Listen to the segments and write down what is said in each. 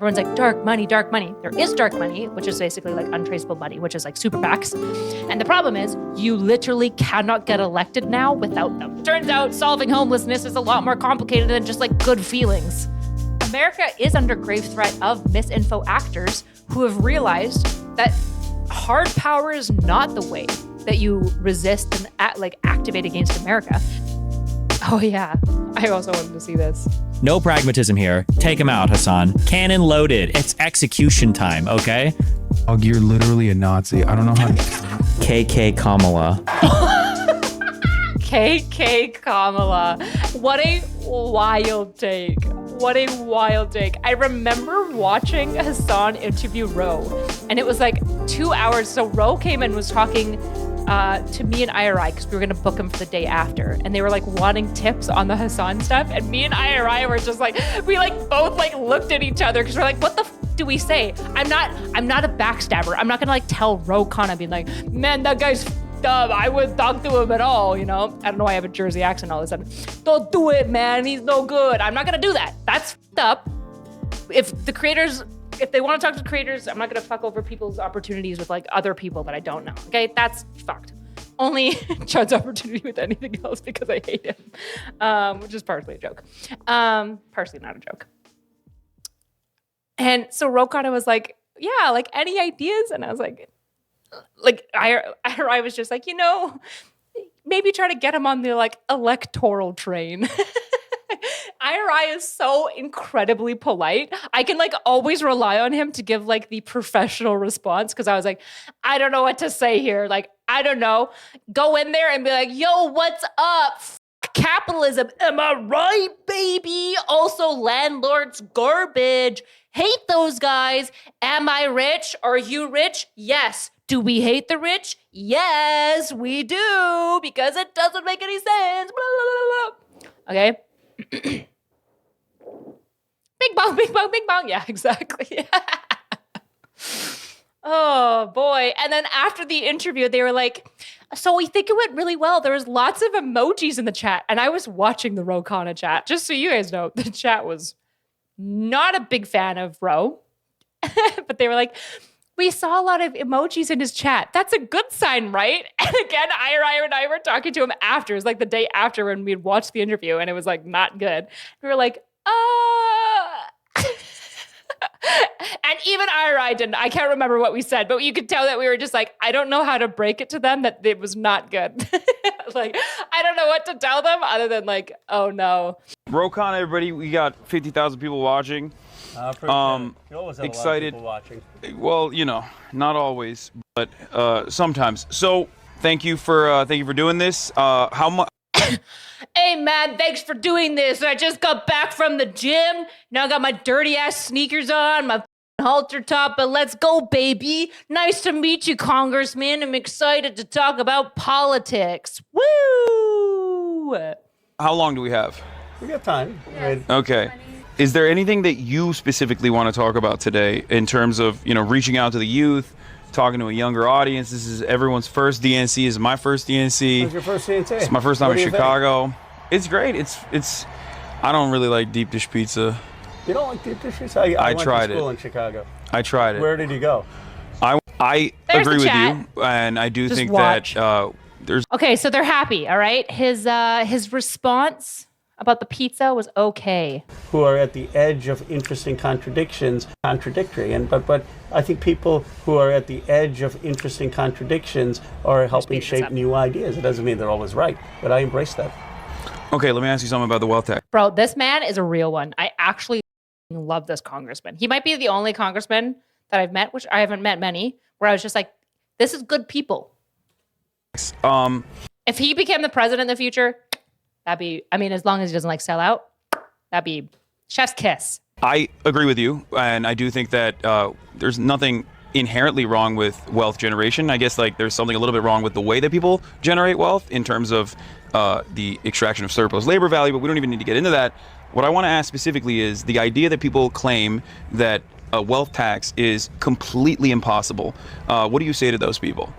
Everyone's like, dark money, dark money. There is dark money, which is basically like untraceable money, which is like super PACs. And the problem is you literally cannot get elected now without them. Turns out solving homelessness is a lot more complicated than just like good feelings. America is under grave threat of misinfo actors who have realized that hard power is not the way that you resist and activate against America. Oh yeah, I also wanted to see this. No pragmatism here. Take him out, Hassan. Cannon loaded. It's execution time, okay? Oh, you're literally a Nazi. I don't know how to... KK Kamala. KK Kamala. What a wild take. What a wild take. I remember watching Hassan interview Ro, and it was like 2 hours. So Ro came and was talking to me and IRI because we were gonna book him for the day after, and they were like wanting tips on the Hassan stuff, and me and IRI were just like, we like both like looked at each other because we're like, what the do we say? I'm not a backstabber. I'm not gonna like tell Ro Khanna being like, man, that guy's dumb. I wouldn't talk to him at all, you know? I don't know why I have a Jersey accent all of a sudden. Don't do it, man. He's no good. I'm not gonna do that. That's f***ed up. If they want to talk to creators, I'm not going to fuck over people's opportunities with like other people that I don't know. Okay, that's fucked. Only Chud's opportunity with anything else because I hate him, which is partially a joke. Partially not a joke. And so Rokana was like, yeah, like any ideas? And I was like I was just like, you know, maybe try to get him on the like electoral train. IRI is so incredibly polite. I can like always rely on him to give like the professional response because I was like, I don't know what to say here. Like, I don't know. Go in there and be like, yo, what's up? Capitalism. Am I right, baby? Also, landlords garbage. Hate those guys. Am I rich? Are you rich? Yes. Do we hate the rich? Yes, we do because it doesn't make any sense. Blah, blah, blah, blah. Okay. Bing bong, bing bong, bing bong. Yeah, exactly. Oh boy. And then after the interview, they were like, so we think it went really well. There was lots of emojis in the chat. And I was watching the Ro Khanna chat. Just so you guys know, the chat was not a big fan of Ro. But they were like, we saw a lot of emojis in his chat. That's a good sign, right? And again, Ira and I were talking to him after. It was like the day after when we'd watched the interview and it was like not good. We were like, And even Ira didn't. I can't remember what we said, but you could tell that we were just like, I don't know how to break it to them that it was not good. Like, I don't know what to tell them other than like, oh no. Ro Khanna, everybody, we got 50,000 people watching. You always have excited. A lot of people watching. Well, you know, not always, but sometimes. So, thank you for doing this. How much? Hey man, thanks for doing this. I just got back from the gym. Now I got my dirty ass sneakers on, my halter top, but let's go, baby. Nice to meet you, Congressman. I'm excited to talk about politics. Woo! How long do we have? We got time. Yes. Okay. Is there anything that you specifically want to talk about today in terms of, you know, reaching out to the youth, talking to a younger audience? This is everyone's first DNC. This is my first DNC. What's your first DNC? It's my first time in Chicago. It's great. It's. I don't really like deep dish pizza. You don't like deep dish pizza? I went tried to school it in Chicago. I tried it. Where did you go? I There's agree the with chat. you, and I do Just think watch. that there's. Okay, so they're happy, all right? His response about the pizza was okay. Who are at the edge of interesting contradictions, contradictory. But I think people who are at the edge of interesting contradictions are helping shape new ideas. It doesn't mean they're always right, but I embrace that. Okay, let me ask you something about the wealth tax. Bro, this man is a real one. I actually love this congressman. He might be the only congressman that I've met, which I haven't met many, where I was just like, this is good people. If he became the president in the future, that'd be, I mean, as long as he doesn't like sell out, that'd be chef's kiss. I agree with you, and I do think that there's nothing inherently wrong with wealth generation. I guess like there's something a little bit wrong with the way that people generate wealth in terms of the extraction of surplus labor value, but we don't even need to get into that. What I want to ask specifically is the idea that people claim that a wealth tax is completely impossible. What do you say to those people?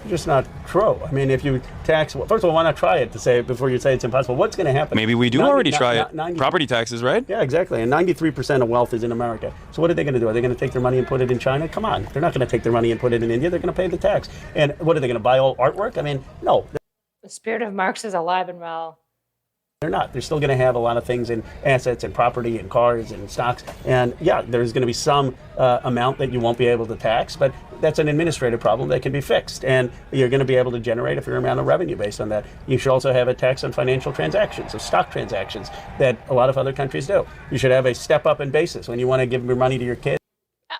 just not true. I mean, if you tax, well, first of all, why not try it to say before you say it's impossible? What's going to happen? Maybe we do already try it. Property taxes, right? Yeah, exactly. And 93% of wealth is in America. So what are they going to do? Are they going to take their money and put it in China? Come on. They're not going to take their money and put it in India. They're going to pay the tax. And what are they going to buy all artwork? I mean, no. The spirit of Marx is alive and well. They're not. They're still going to have a lot of things in assets and property and cars and stocks. And yeah, there's going to be some amount that you won't be able to tax, but that's an administrative problem that can be fixed. And you're going to be able to generate a fair amount of revenue based on that. You should also have a tax on financial transactions, of stock transactions, that a lot of other countries do. You should have a step up in basis when you want to give your money to your kids.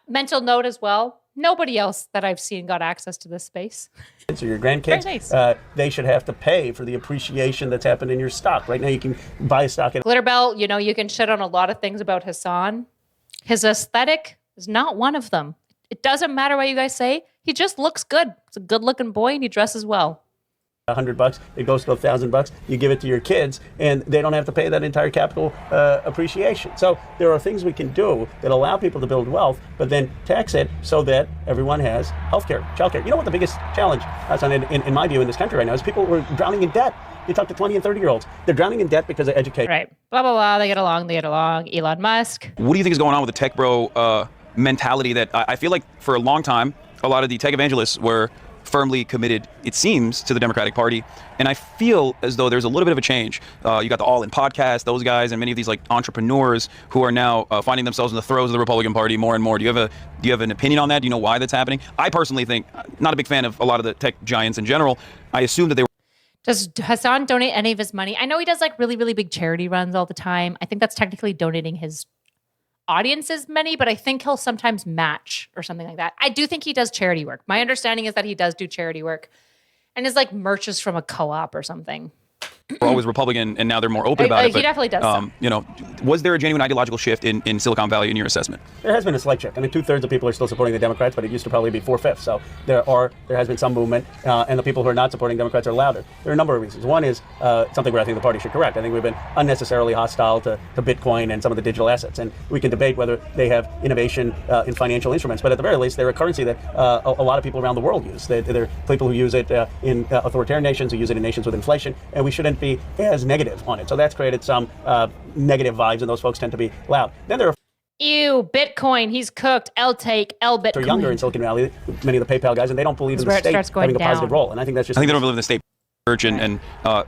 Mental note as well. Nobody else that I've seen got access to this space. So your grandkids, nice. They should have to pay for the appreciation that's happened in your stock. Right now you can buy a stock at Glitterbell, you can shit on a lot of things about Hassan. His aesthetic is not one of them. It doesn't matter what you guys say. He just looks good. He's a good-looking boy and he dresses well. $100, it goes to $1,000. You give it to your kids, and they don't have to pay that entire capital appreciation. So there are things we can do that allow people to build wealth, but then tax it so that everyone has healthcare, childcare. You know what the biggest challenge, in my view, in this country right now is people who are drowning in debt. You talk to 20 and 30-year-olds. They're drowning in debt because of education. Right. Blah, blah, blah. They get along. Elon Musk. What do you think is going on with the tech bro mentality that I feel like for a long time, a lot of the tech evangelists were firmly committed, it seems, to the Democratic Party. And I feel as though there's a little bit of a change. You got the All In podcast, those guys, and many of these like entrepreneurs who are now finding themselves in the throes of the Republican Party more and more. Do you have an opinion on that? Do you know why that's happening? I personally think, not a big fan of a lot of the tech giants in general. I assume that they were. Does Hassan donate any of his money? I know he does like really, really big charity runs all the time. I think that's technically donating his audience's money, but I think he'll sometimes match or something like that. I do think he does charity work. My understanding is that he does do charity work and is like merches from a co-op or something. Were always Republican, and now they're more open about it. He definitely does. Was there a genuine ideological shift in Silicon Valley in your assessment? There has been a slight shift. I mean, 2/3 of people are still supporting the Democrats, but it used to probably be 4/5. So there has been some movement, and the people who are not supporting Democrats are louder. There are a number of reasons. One is something where I think the party should correct. I think we've been unnecessarily hostile to Bitcoin and some of the digital assets, and we can debate whether they have innovation in financial instruments. But at the very least, they're a currency that a lot of people around the world use. There are people who use it in authoritarian nations, who use it in nations with inflation, and we shouldn't be as negative on it. So that's created some negative vibes, and those folks tend to be loud. Then there are Ew, Bitcoin, he's cooked. I'll take Bitcoin. They're younger in Silicon Valley, many of the PayPal guys, and they don't believe in the state having a positive role. And I think that's just. I think they don't believe in the state and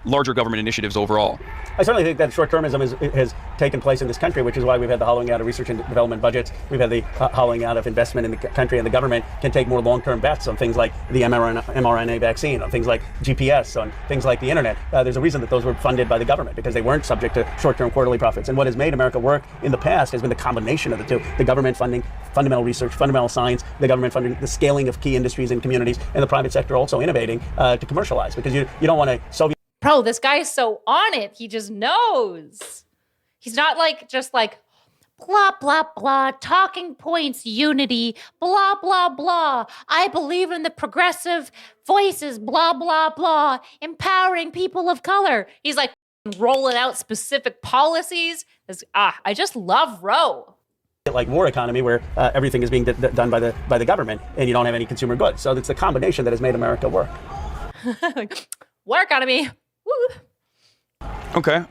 larger government initiatives overall. I certainly think that short-termism has taken place in this country, which is why we've had the hollowing out of research and development budgets. We've had the hollowing out of investment in the country, and the government can take more long-term bets on things like the mRNA vaccine, on things like GPS, on things like the internet. There's a reason that those were funded by the government, because they weren't subject to short-term quarterly profits. And what has made America work in the past has been the combination of the two. The government funding fundamental research, fundamental science, the government funding the scaling of key industries and communities, and the private sector also innovating to commercialize, because you don't want a Soviet. Bro, this guy is so on it. He just knows. He's not just blah, blah, blah, talking points, unity, blah, blah, blah. I believe in the progressive voices, blah, blah, blah, empowering people of color. He's rolling out specific policies. I just love Roe. Like war economy, where everything is being done by the government, and you don't have any consumer goods. So it's the combination that has made America work. War economy. Woo. Okay.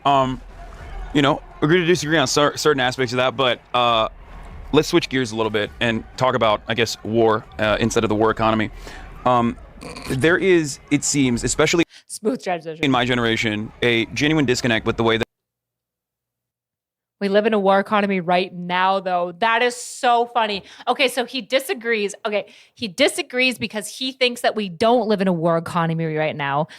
Agree to disagree on certain aspects of that, but let's switch gears a little bit and talk about, I guess, war instead of the war economy. There is, it seems, especially smooth transition in my generation, a genuine disconnect with the way that we live in a war economy right now, though. That is so funny. Okay, so he disagrees. He disagrees because he thinks that we don't live in a war economy right now.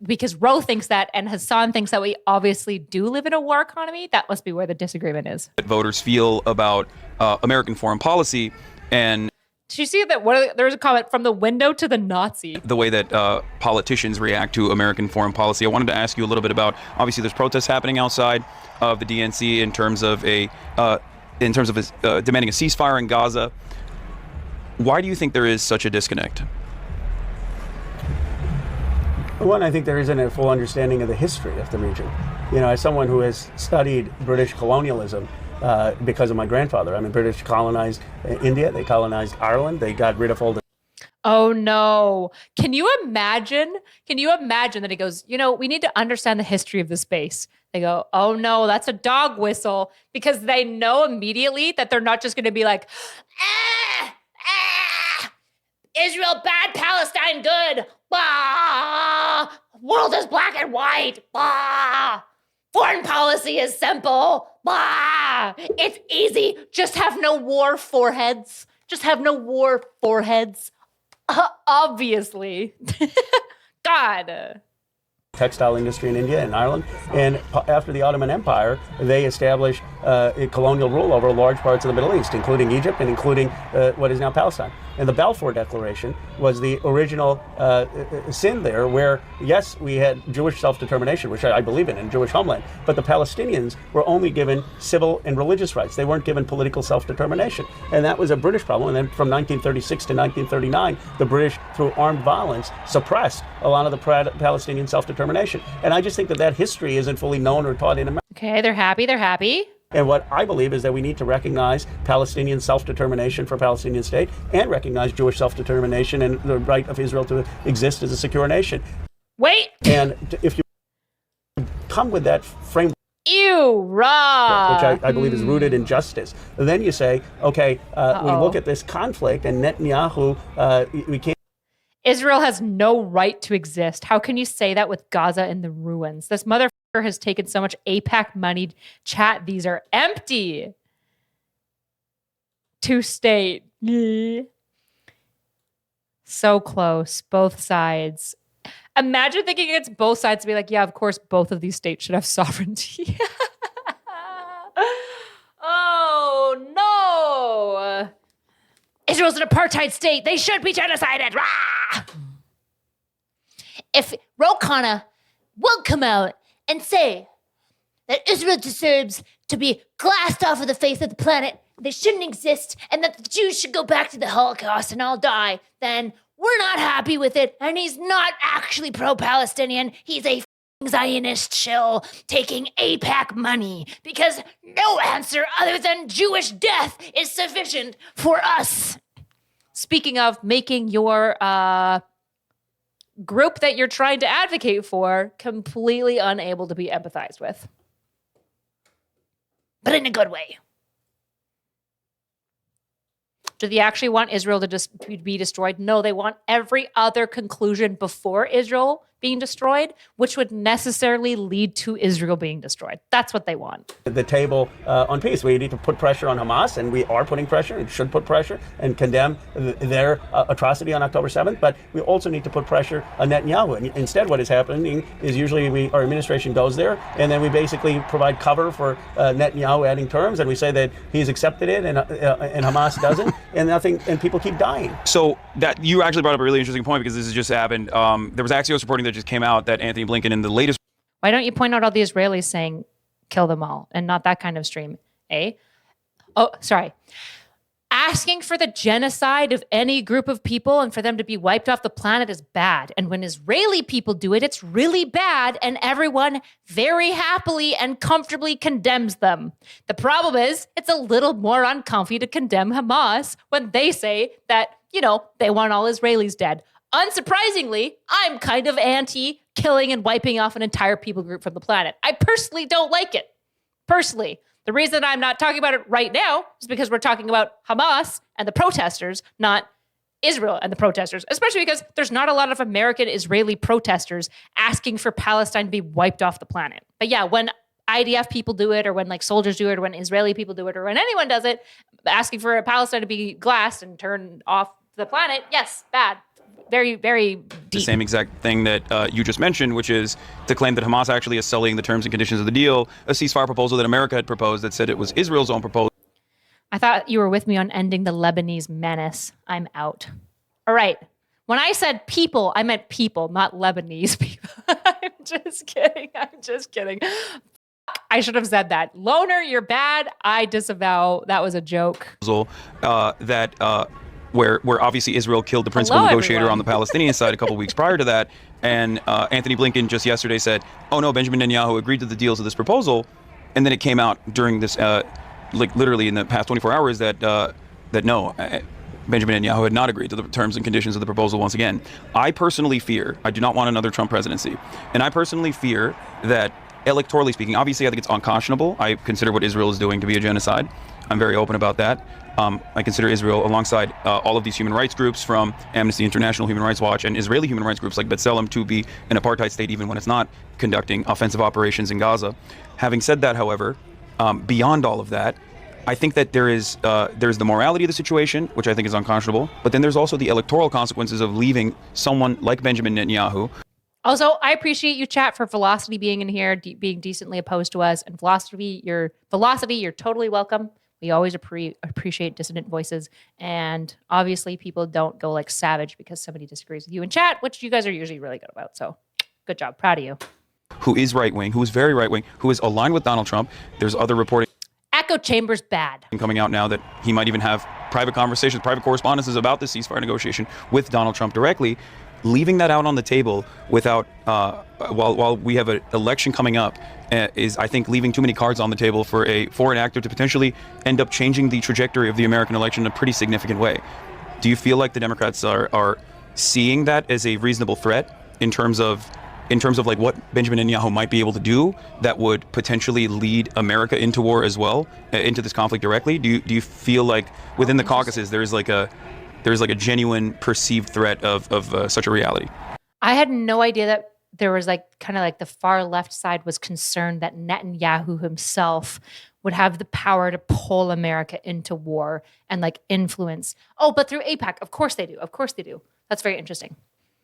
Because Roe thinks that, and Hassan thinks that we obviously do live in a war economy. That must be where the disagreement is. Voters feel about American foreign policy. And did you see that? There's a comment from the window to the Nazi. The way that politicians react to American foreign policy. I wanted to ask you a little bit about, obviously there's protests happening outside of the DNC in terms of demanding a ceasefire in Gaza. Why do you think there is such a disconnect? One, I think there isn't a full understanding of the history of the region. As someone who has studied British colonialism, because of my grandfather. British colonized India, they colonized Ireland, they got rid of all the... Oh no. Can you imagine? That he goes, we need to understand the history of the space. They go, oh no, that's a dog whistle, because they know immediately that they're not just going to be like, Israel bad, Palestine good. Bah! World is black and white. Bah! Foreign policy is simple. Bah! It's easy. Just have no war foreheads. Obviously. God. Textile industry in India and Ireland. And after the Ottoman Empire, they established colonial rule over large parts of the Middle East, including Egypt and including what is now Palestine. And the Balfour Declaration was the original sin there, where, yes, we had Jewish self-determination, which I believe in Jewish homeland, but the Palestinians were only given civil and religious rights. They weren't given political self-determination. And that was a British problem. And then from 1936 to 1939, the British, through armed violence, suppressed a lot of the Palestinian self-determination. And I just think that history isn't fully known or taught in America. Okay, they're happy. And what I believe is that we need to recognize Palestinian self-determination for a Palestinian state and recognize Jewish self-determination and the right of Israel to exist as a secure nation. Wait! And if you come with that framework, ew, raw, which I believe is rooted in justice, then you say, okay, we look at this conflict and Netanyahu, we can't. Israel has no right to exist. How can you say that with Gaza in the ruins? This motherfucker has taken so much AIPAC money. Chat, these are empty. Two-state. So close, both sides. Imagine thinking it's both sides to be like, yeah, of course, both of these states should have sovereignty. Oh, no. Israel's an apartheid state. They should be genocided. Rah! If Ro Khanna will come out and say that Israel deserves to be glassed off of the face of the planet, they shouldn't exist, and that the Jews should go back to the Holocaust and all die, then we're not happy with it, and he's not actually pro-Palestinian. He's a Zionist shill taking AIPAC money, because no answer other than Jewish death is sufficient for us. Speaking of making your group that you're trying to advocate for completely unable to be empathized with. But in a good way. Do they actually want Israel to be destroyed? No, they want every other conclusion before Israel being destroyed, which would necessarily lead to Israel being destroyed. That's what they want. The table on peace. We need to put pressure on Hamas, and we are putting pressure and should put pressure and condemn their atrocity on October 7th. But we also need to put pressure on Netanyahu. And instead, what is happening is usually our administration goes there, and then we basically provide cover for Netanyahu adding terms, and we say that he's accepted it and Hamas doesn't, and people keep dying. So that you actually brought up a really interesting point, because this has just happened. There was Axios reporting that just came out that Anthony Blinken in the latest. Why don't you point out all the Israelis saying kill them all and not that kind of stream, eh? Oh, sorry. Asking for the genocide of any group of people and for them to be wiped off the planet is bad. And when Israeli people do it, it's really bad, and everyone very happily and comfortably condemns them. The problem is it's a little more uncomfy to condemn Hamas when they say that, they want all Israelis dead. Unsurprisingly, I'm kind of anti-killing and wiping off an entire people group from the planet. I personally don't like it. Personally. The reason I'm not talking about it right now is because we're talking about Hamas and the protesters, not Israel and the protesters, especially because there's not a lot of American Israeli protesters asking for Palestine to be wiped off the planet. But yeah, when IDF people do it, or when soldiers do it, or when Israeli people do it, or when anyone does it, asking for Palestine to be glassed and turned off the planet, yes, bad. Very, very deep. The same exact thing that you just mentioned, which is to claim that Hamas actually is sullying the terms and conditions of the deal, a ceasefire proposal that America had proposed that said it was Israel's own proposal. I thought you were with me on ending the Lebanese menace. I'm out. All right. When I said people, I meant people, not Lebanese people. I'm just kidding. I should have said that. Loner, you're bad. I disavow. That was a joke. Where obviously Israel killed the principal negotiator on the Palestinian side a couple weeks prior to that. And Anthony Blinken just yesterday said, oh no, Benjamin Netanyahu agreed to the deals of this proposal. And then it came out during this, literally in the past 24 hours that no, Benjamin Netanyahu had not agreed to the terms and conditions of the proposal once again. I personally fear, I do not want another Trump presidency, and I personally fear that electorally speaking, obviously I think it's unconscionable. I consider what Israel is doing to be a genocide. I'm very open about that. I consider Israel, alongside all of these human rights groups from Amnesty International, Human Rights Watch, and Israeli human rights groups like B'Tselem, to be an apartheid state even when it's not conducting offensive operations in Gaza. Having said that, however, beyond all of that, I think that there's the morality of the situation, which I think is unconscionable, but then there's also the electoral consequences of leaving someone like Benjamin Netanyahu. Also, I appreciate you, chat, for Velocity being in here, being decently opposed to us. And Velocity, you're totally welcome. We always appreciate dissident voices. And obviously, people don't go like savage because somebody disagrees with you in chat, which you guys are usually really good about. So good job. Proud of you. Who is right-wing, who is very right-wing, who is aligned with Donald Trump. There's other reporting Echo chamber's bad. coming out now that he might even have private conversations, private correspondences about the ceasefire negotiation with Donald Trump directly. Leaving that out on the table without, while we have an election coming up, is, I think, leaving too many cards on the table for a foreign actor to potentially end up changing the trajectory of the American election in a pretty significant way. Do you feel like the Democrats are seeing that as a reasonable threat in terms of like what Benjamin Netanyahu might be able to do that would potentially lead America into war as well, into this conflict directly? Do you feel like within the caucuses there's like a genuine perceived threat of such a reality? I had no idea that there was like kind of like the far left side was concerned that Netanyahu himself would have the power to pull America into war and like influence. Oh, but through AIPAC. Of course they do. Of course they do. That's very interesting.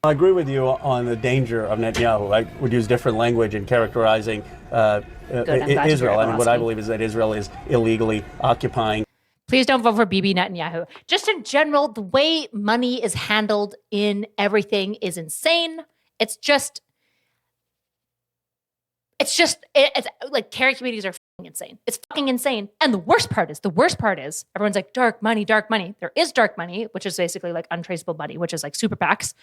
I agree with you on the danger of Netanyahu. I would use different language in characterizing Israel. I mean, what I believe is that Israel is illegally occupying. Please don't vote for Bibi Netanyahu. Just in general, the way money is handled in everything is insane. It's like carry communities are fucking insane. It's fucking insane. And the worst part is, everyone's like, dark money, dark money. There is dark money, which is basically like untraceable money, which is like super PACs.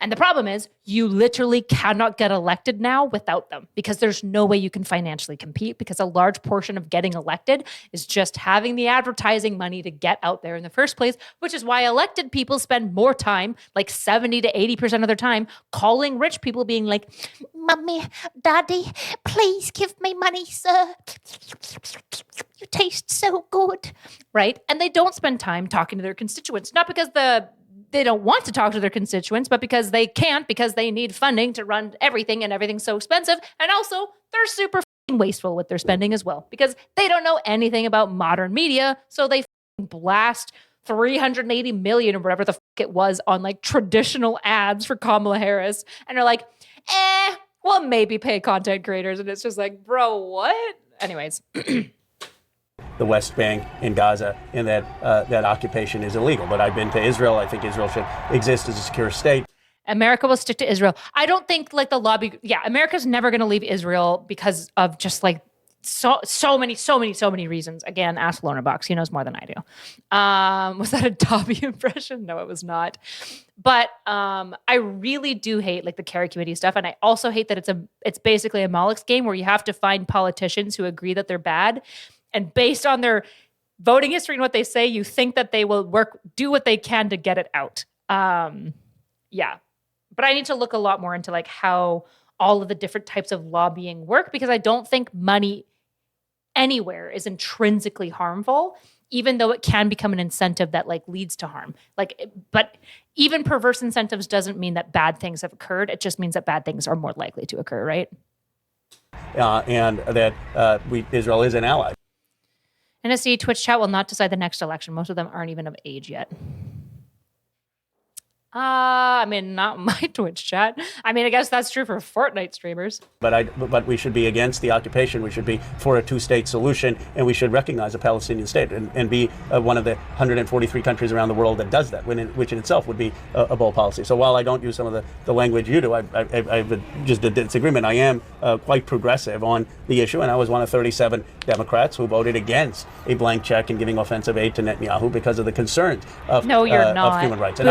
And the problem is you literally cannot get elected now without them because there's no way you can financially compete because a large portion of getting elected is just having the advertising money to get out there in the first place, which is why elected people spend more time, like 70 to 80% of their time, calling rich people being like, Mommy, Daddy, please give me money, sir. You taste so good, right? And they don't spend time talking to their constituents, not because they don't want to talk to their constituents, but because they can't, because they need funding to run everything and everything's so expensive. And also they're super wasteful with their spending as well, because they don't know anything about modern media. So they blast 380 million or whatever the fuck it was on like traditional ads for Kamala Harris. And they're like, well, maybe pay content creators. And it's just like, bro, what? Anyways. The West Bank in Gaza, and that occupation is illegal. But I've been to Israel. I think Israel should exist as a secure state. America will stick to Israel. I don't think like the lobby. Yeah, America's never going to leave Israel because of just like so many reasons. Again, ask Lorna Box. He knows more than I do. Was that a Dobby impression? No, it was not. But I really do hate like the carry committee stuff, and I also hate that it's basically a Moloch's game where you have to find politicians who agree that they're bad, and based on their voting history and what they say, you think that they will do what they can to get it out. Yeah, but I need to look a lot more into like how all of the different types of lobbying work, because I don't think money anywhere is intrinsically harmful, even though it can become an incentive that like leads to harm. But even perverse incentives doesn't mean that bad things have occurred. It just means that bad things are more likely to occur, right? And that Israel is an ally. NSC Twitch chat will not decide the next election. Most of them aren't even of age yet. I mean, not my Twitch chat. I mean, I guess that's true for Fortnite streamers. But we should be against the occupation. We should be for a two-state solution, and we should recognize a Palestinian state and be one of the 143 countries around the world that does that, which in itself would be a bold policy. So while I don't use some of the language you do, I just a disagreement. I am quite progressive on the issue, and I was one of 37 Democrats who voted against a blank check and giving offensive aid to Netanyahu because of the concerns of human rights. And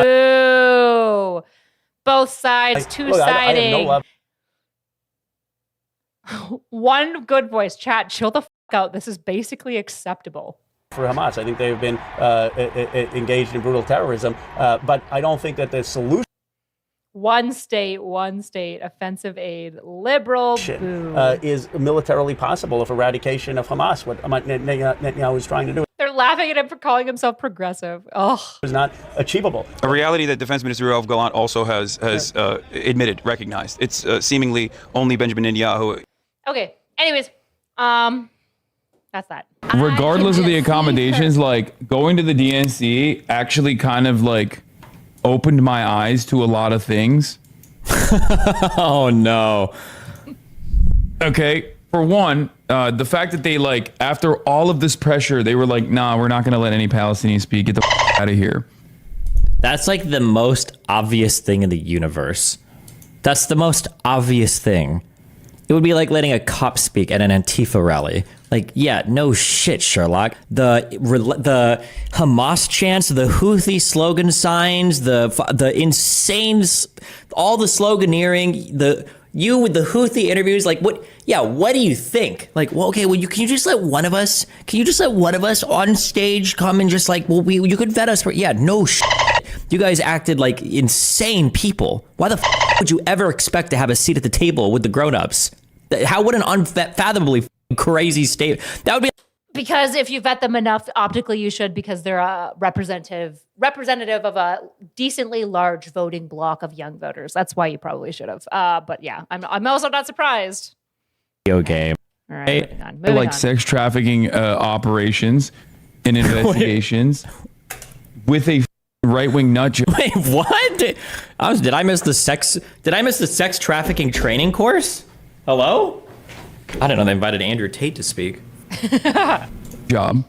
both sides, two-siding. I have no love. One good voice. Chat, chill the fuck out. This is basically acceptable. for Hamas. I think they've been engaged in brutal terrorism, but I don't think that the solution one state, offensive aid, liberal, is militarily possible if eradication of Hamas, what Netanyahu is trying to do. They're laughing at him for calling himself progressive. Oh, Is not achievable. A reality that Defense Minister Yoav Gallant also has admitted, recognized. It's seemingly only Benjamin Netanyahu. okay. Anyways, that's that. Regardless of the accommodations, like going to the DNC actually kind of like opened my eyes to a lot of things. Oh no. Okay, for one, the fact that they like after all of this pressure, they were like, "Nah, we're not going to let any Palestinians speak. Get the out of here." That's like the most obvious thing in the universe. That's the most obvious thing. It would be like letting a cop speak at an Antifa rally. Like, yeah, no shit, Sherlock. The Hamas chants, the Houthi slogan signs, the insane, all the sloganeering, you with the Houthi interviews, like what? Yeah, what do you think? Like, well, okay, well, can you just let one of us? Can you just let one of us on stage come and just like, well, you could vet us for? Yeah, no shit. You guys acted like insane people. Why the would you ever expect to have a seat at the table with the grown-ups? How would an unfathomably crazy state that would be? Because if you vet them enough, optically you should, because they're a representative of a decently large voting block of young voters. That's why you probably should have. But yeah, I'm also not surprised. Video game. All right, moving on. Sex trafficking operations and investigations with a right-wing nut job. Wait, what? Did I miss the sex trafficking training course? Hello? I don't know. They invited Andrew Tate to speak. Job.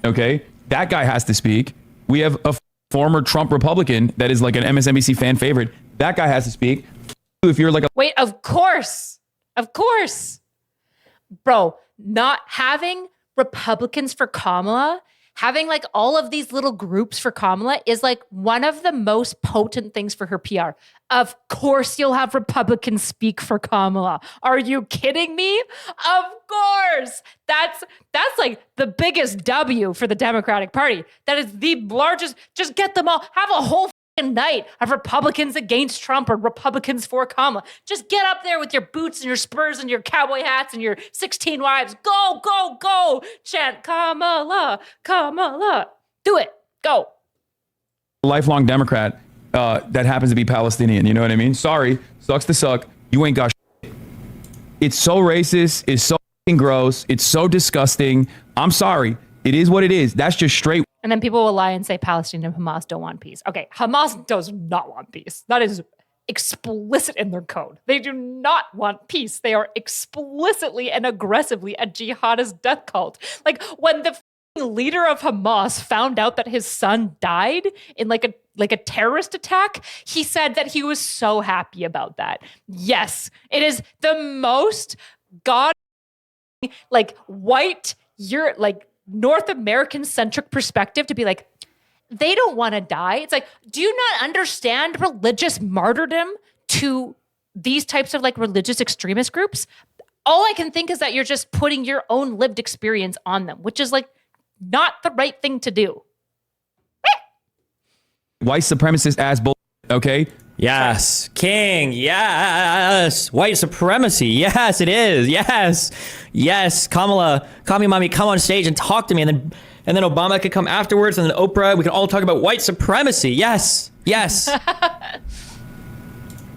Okay, that guy has to speak. We have a former Trump Republican that is like an MSNBC fan favorite. That guy has to speak. If you're like a wait, of course, bro. Not having Republicans for Kamala, having like all of these little groups for Kamala is like one of the most potent things for her PR. Of course you'll have Republicans speak for Kamala. Are you kidding me? Of course. That's like the biggest W for the Democratic Party. That is the largest. Just get them all. Have a whole night of Republicans against Trump or Republicans for Kamala. Just get up there with your boots and your spurs and your cowboy hats and your 16 wives. Go, go, go. Chant Kamala, Kamala. Do it. Go. lifelong Democrat that happens to be Palestinian. You know what I mean? Sorry, sucks to suck. You ain't got shit. It's so racist. It's so gross. It's so disgusting. I'm sorry. It is what it is. That's just straight. And then people will lie and say Palestine and Hamas don't want peace. Okay, Hamas does not want peace. That is explicit in their code. They do not want peace. They are explicitly and aggressively a jihadist death cult. Like when the leader of Hamas found out that his son died in like a terrorist attack, he said that he was so happy about that. Yes, it is the most white, North American centric perspective to be like, they don't want to die. It's like, do you not understand religious martyrdom to these types of religious extremist groups? All I can think is that you're just putting your own lived experience on them, which is not the right thing to do. White supremacist ass bull. Okay. Yes, King. Yes, white supremacy. Yes, it is. Yes, yes. Kamala, call me mommy. Come on stage and talk to me, and then Obama could come afterwards, and then Oprah. We can all talk about white supremacy. Yes, yes.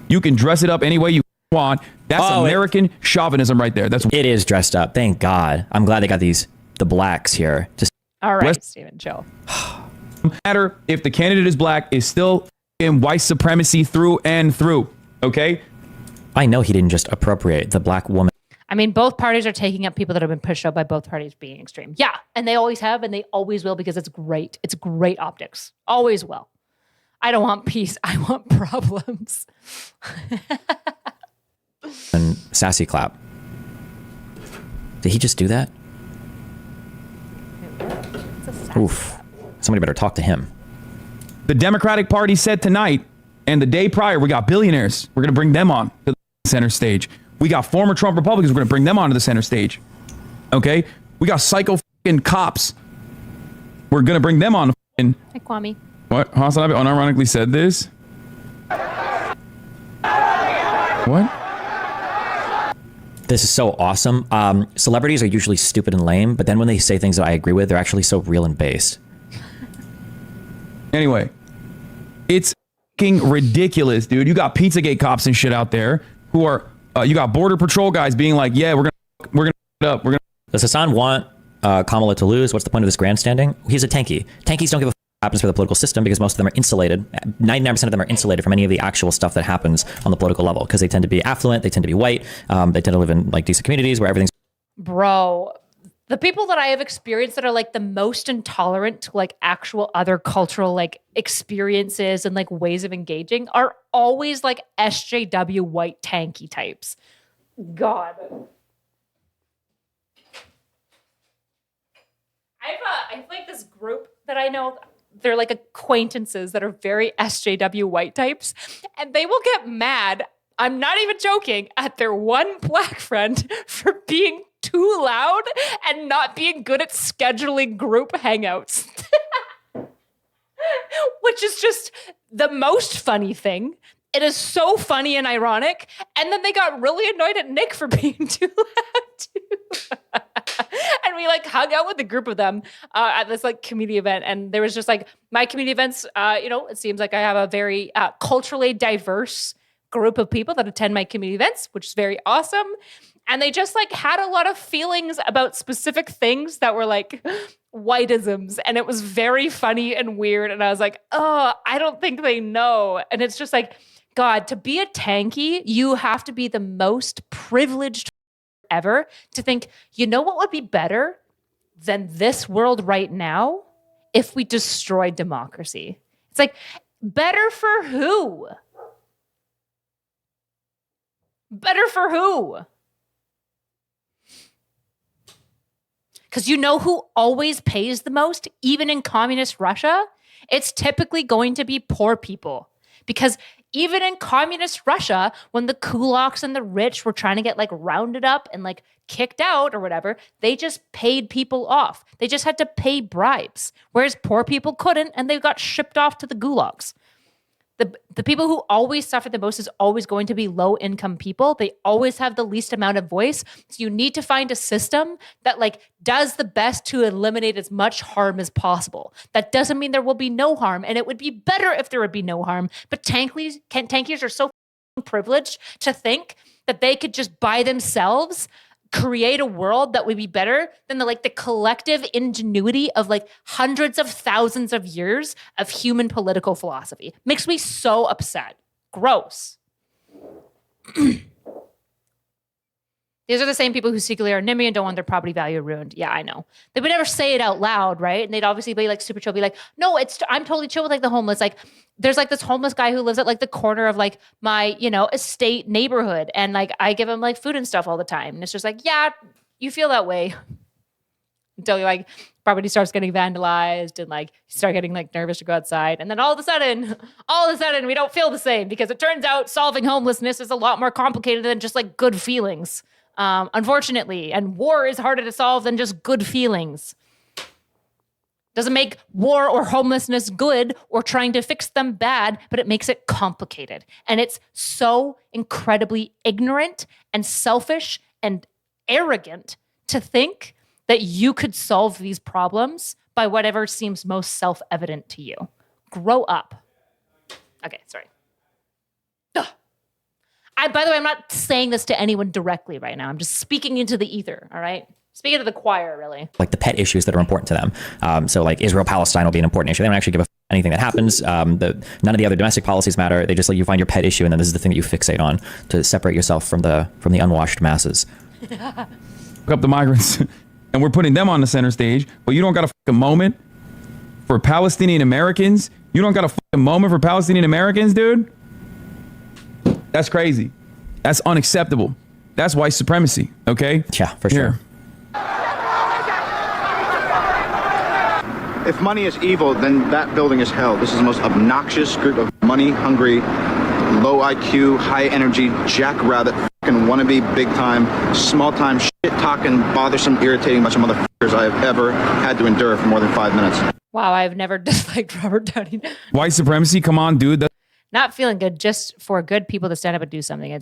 You can dress it up any way you want. That's American chauvinism right there. That's it is dressed up. Thank God. I'm glad they got the blacks here. Just all right, Stephen, chill. Matter if the candidate is black, is still in white supremacy through and through. Okay. I know he didn't just appropriate the black woman. I mean, both parties are taking up people that have been pushed out by both parties being extreme. Yeah, and they always have, and they always will, because it's great. It's great optics. Always will. I don't want peace. I want problems. And sassy clap. Did he just do that? Oof. Somebody better talk to him. The Democratic Party said tonight and the day prior, we got billionaires. We're going to bring them on to the center stage. We got former Trump Republicans. We're going to bring them onto the center stage. Okay? We got psycho fucking cops we're gonna bring them on. Hi, Kwame. What? Hassan unironically said this? What? This is so awesome. Celebrities are usually stupid and lame, but then when they say things that I agree with, they're actually so real and based. Anyway, it's fucking ridiculous, dude. You got Pizzagate cops and shit out there who are, you got Border Patrol guys being like, yeah, we're gonna up. Does Hassan want Kamala to lose? What's the point of this grandstanding? He's a tanky. Tankies don't give a happens for the political system because most of them are insulated. 99% of them are insulated from any of the actual stuff that happens on the political level because they tend to be affluent, they tend to be white, they tend to live in like decent communities where everything's. Bro, the people that I have experienced that are like the most intolerant to like actual other cultural like experiences and like ways of engaging are always like SJW white tanky types. God. I have like this group that I know. They're like acquaintances that are very SJW white types, and they will get mad. I'm not even joking at their one black friend for being too loud and not being good at scheduling group hangouts, which is just the most funny thing. It is so funny and ironic. And then they got really annoyed at Nick for being too loud too. And we like hung out with a group of them at this like community event. And there was just like my community events, it seems like I have a very culturally diverse group of people that attend my community events, which is very awesome. And they just like had a lot of feelings about specific things that were like whiteisms. And it was very funny and weird. And I was like, oh, I don't think they know. And it's just like, God, to be a tanky, you have to be the most privileged ever to think, you know what would be better than this world right now if we destroyed democracy? It's like, better for who? Better for who? Because you know who always pays the most, even in communist Russia? It's typically going to be poor people. Because even in communist Russia, when the kulaks and the rich were trying to get like rounded up and like kicked out or whatever, they just paid people off. They just had to pay bribes, whereas poor people couldn't, and they got shipped off to the gulags. The people who always suffer the most is always going to be low-income people. They always have the least amount of voice. So you need to find a system that like does the best to eliminate as much harm as possible. That doesn't mean there will be no harm, and it would be better if there would be no harm. But tankies are so privileged to think that they could just by themselves create a world that would be better than the collective ingenuity of like hundreds of thousands of years of human political philosophy. Makes me so upset. Gross. These are the same people who secretly are NIMBY and don't want their property value ruined. Yeah, I know. They would never say it out loud, right? And they'd obviously be like super chill, be like, no, I'm totally chill with like the homeless. Like there's like this homeless guy who lives at like the corner of like my, estate neighborhood. And like I give him like food and stuff all the time. And it's just like, yeah, you feel that way. Until you like property starts getting vandalized and like you start getting like nervous to go outside. And then all of a sudden, we don't feel the same because it turns out solving homelessness is a lot more complicated than just like good feelings. Unfortunately, and war is harder to solve than just good feelings. Doesn't make war or homelessness good or trying to fix them bad, but it makes it complicated. And it's so incredibly ignorant and selfish and arrogant to think that you could solve these problems by whatever seems most self-evident to you. Grow up. Okay, sorry. By the way, I'm not saying this to anyone directly right now. I'm just speaking into the ether, all right? Speaking to the choir, really. Like the pet issues that are important to them. So like Israel-Palestine will be an important issue. They don't actually give a anything that happens. None of the other domestic policies matter. They just let you find your pet issue, and then this is the thing that you fixate on to separate yourself from the unwashed masses. Look up the migrants, and we're putting them on the center stage, but you don't got a fucking moment for Palestinian Americans? You don't got a fucking moment for Palestinian Americans, dude? That's crazy. That's unacceptable. That's white supremacy, okay? Yeah, for sure. If money is evil, then that building is hell. This is the most obnoxious group of money-hungry, low IQ, high-energy, jackrabbit, fucking wannabe, big-time, small-time, shit-talking, bothersome, irritating bunch of motherfuckers I have ever had to endure for more than 5 minutes. Wow, I've never disliked Robert Downey. White supremacy, come on, dude. Not feeling good just for good people to stand up and do something.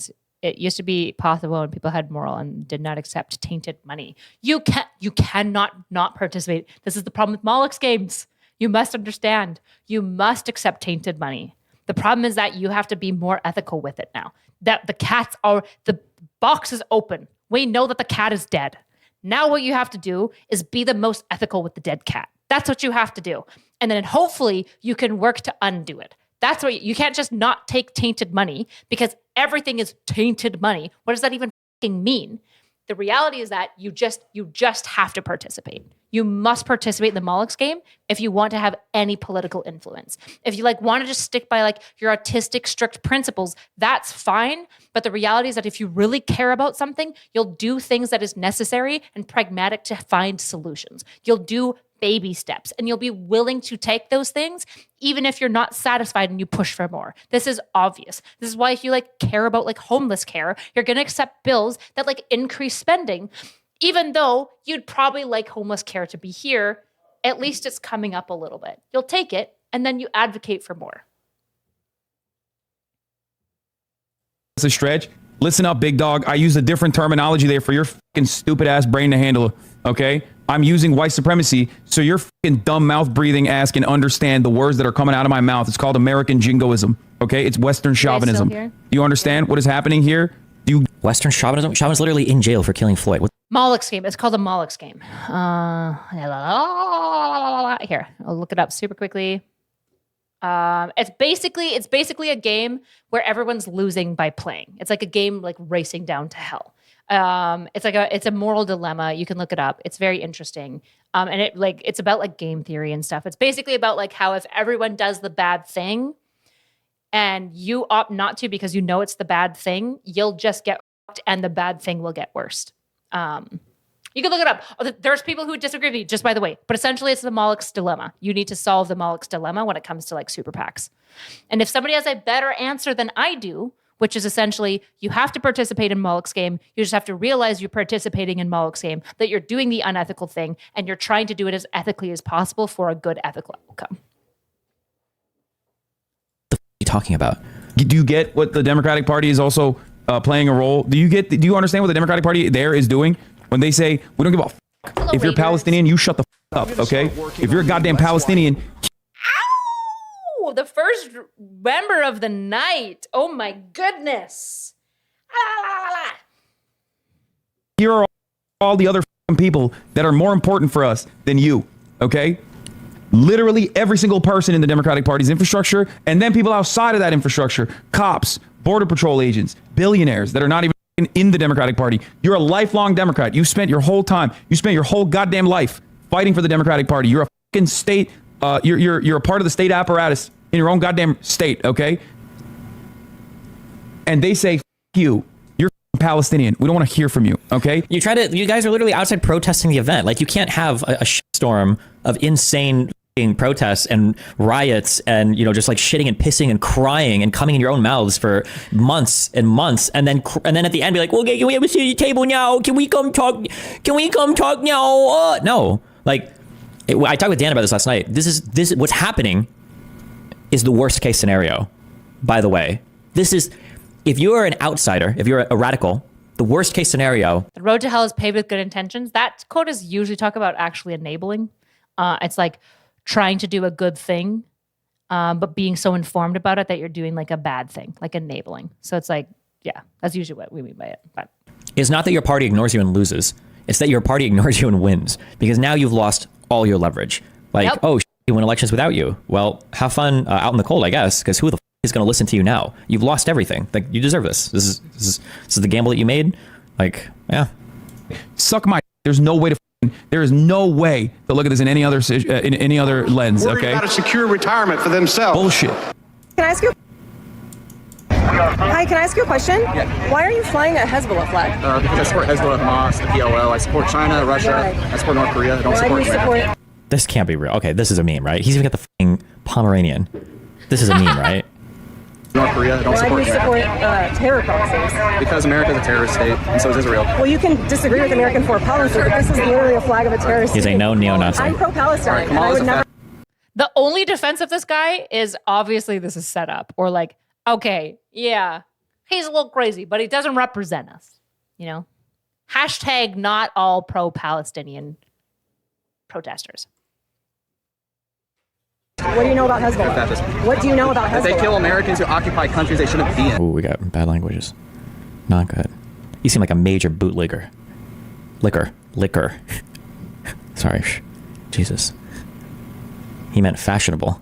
It used to be possible when people had moral and did not accept tainted money. You cannot not participate. This is the problem with Moloch's games. You must understand. You must accept tainted money. The problem is that you have to be more ethical with it now. That the box is open. We know that the cat is dead. Now what you have to do is be the most ethical with the dead cat. That's what you have to do. And then hopefully you can work to undo it. That's what you can't just not take tainted money because everything is tainted money. What does that even mean? The reality is that you just have to participate. You must participate in the Moloch's game if you want to have any political influence. If you want to just stick by your autistic strict principles, that's fine. But the reality is that if you really care about something, you'll do things that is necessary and pragmatic to find solutions. You'll do baby steps and you'll be willing to take those things even if you're not satisfied and you push for more. This is obvious. This is why if you care about homeless care, you're going to accept bills that increase spending, even though you'd probably like homeless care to be here. At least it's coming up a little bit. You'll take it and then you advocate for more. It's a stretch. Listen up, big dog. I use a different terminology there for your fucking stupid ass brain to handle. Okay? I'm using white supremacy so your fucking dumb mouth breathing ass can understand the words that are coming out of my mouth. It's called American jingoism. Okay? It's Western chauvinism. Do you understand what is happening here? Western chauvinism? Chauvin's literally in jail for killing Floyd. Moloch's game. It's called a Moloch's game. Here, I'll look it up super quickly. It's basically a game where everyone's losing by playing. It's like a game racing down to hell. It's a moral dilemma. You can look it up. It's very interesting. And it's about game theory and stuff. It's basically about how if everyone does the bad thing and you opt not to because you know it's the bad thing, you'll just get fucked and the bad thing will get worse. You can look it up. There's people who disagree with you, just by the way. But essentially, it's the Moloch's dilemma. You need to solve the Moloch's dilemma when it comes to super PACs. And if somebody has a better answer than I do, which is essentially you have to participate in Moloch's game, you just have to realize you're participating in Moloch's game, that you're doing the unethical thing, and you're trying to do it as ethically as possible for a good ethical outcome. What the f*** are you talking about? Do you get what the Democratic Party is also playing a role? Do you understand what the Democratic Party there is doing when they say we don't give a f***? Hello, if you're Palestinian, you shut the f*** up, okay? If you're a goddamn Palestinian, ow! The first member of the night. Oh my goodness. here are all the other people that are more important for us than you, okay? Literally every single person in the Democratic Party's infrastructure, and then people outside of that infrastructure, cops, border patrol agents, billionaires that are not even in the Democratic Party. You're a lifelong Democrat. You spent your whole time, you spent your whole goddamn life fighting for the Democratic Party. You're a fucking state, you're a part of the state apparatus in your own goddamn state, okay? And they say, F you, you're Palestinian. We don't want to hear from you, okay? You guys are literally outside protesting the event. Like, you can't have a shitstorm of insane protests and riots and, you know, just like shitting and pissing and crying and coming in your own mouths for months and months, and then at the end be like, well, can we have a seat at the table now? Can we come talk now? No, like, I talked with Dan about this last night. This is what's happening is the worst case scenario, by the way. This is, if you are an outsider, if you're a radical, the worst case scenario. The road to hell is paved with good intentions. That quote is usually talk about actually enabling. It's like trying to do a good thing, but being so informed about it that you're doing like a bad thing, like enabling. So it's like, yeah, that's usually what we mean by it. But it's not that your party ignores you and loses. It's that your party ignores you and wins, because now you've lost all your leverage. Like, yep. Oh, you win elections without you. Well, have fun out in the cold, I guess, because who the is going to listen to you now? You've lost everything. Like, you deserve this. This is the gamble that you made. Like, yeah. Suck my. There's no way to. There is no way to look at this in any other lens. Worried okay. About a secure retirement for themselves. Bullshit. Can I ask you? Hi, can I ask you a question? Yeah. Why are you flying a Hezbollah flag? Because I support Hezbollah, Hamas, the PLO. I support China, Russia. Why? I support North Korea. I don't Why support do you Iran. support? This can't be real. Okay, this is a meme, right? He's even got the f***ing Pomeranian. This is a meme, right? North Korea. I don't Why do support you Iran. support terror policies? Because America is a terrorist state, and so is Israel. Well, you can disagree with American foreign policy, but this is literally a flag of a terrorist He's state. a no neo-Nazi. I'm pro-Palestine, All right, and I Kamala's would a never. The only defense of this guy is obviously this is set up, or like, okay, yeah, he's a little crazy, but he doesn't represent us, you know? Hashtag not all pro-Palestinian protesters. What do you know about Hezbollah? What do you know about Hezbollah? They kill Americans who occupy countries they shouldn't be in. Ooh, we got bad languages. Not good. You seem like a major bootlegger. Liquor. Sorry. Jesus. He meant fashionable.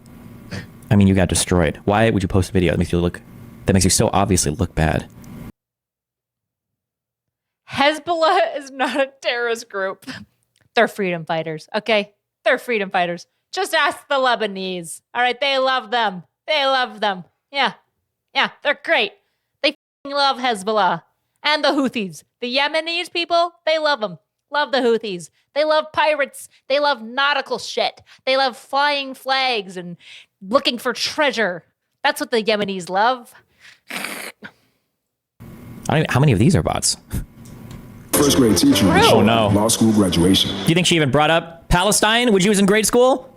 I mean, you got destroyed. Why would you post a video that makes you so obviously look bad? Hezbollah is not a terrorist group. They're freedom fighters, okay? They're freedom fighters. Just ask the Lebanese. All right, they love them. They love them. Yeah, they're great. They love Hezbollah and the Houthis. The Yemenis people, they love them. Love the Houthis. They love pirates. They love nautical shit. They love flying flags and looking for treasure. That's what the Yemenis love. How many of these are bots? First grade teacher. Oh no. Law school graduation. Do you think she even brought up Palestine when she was in grade school?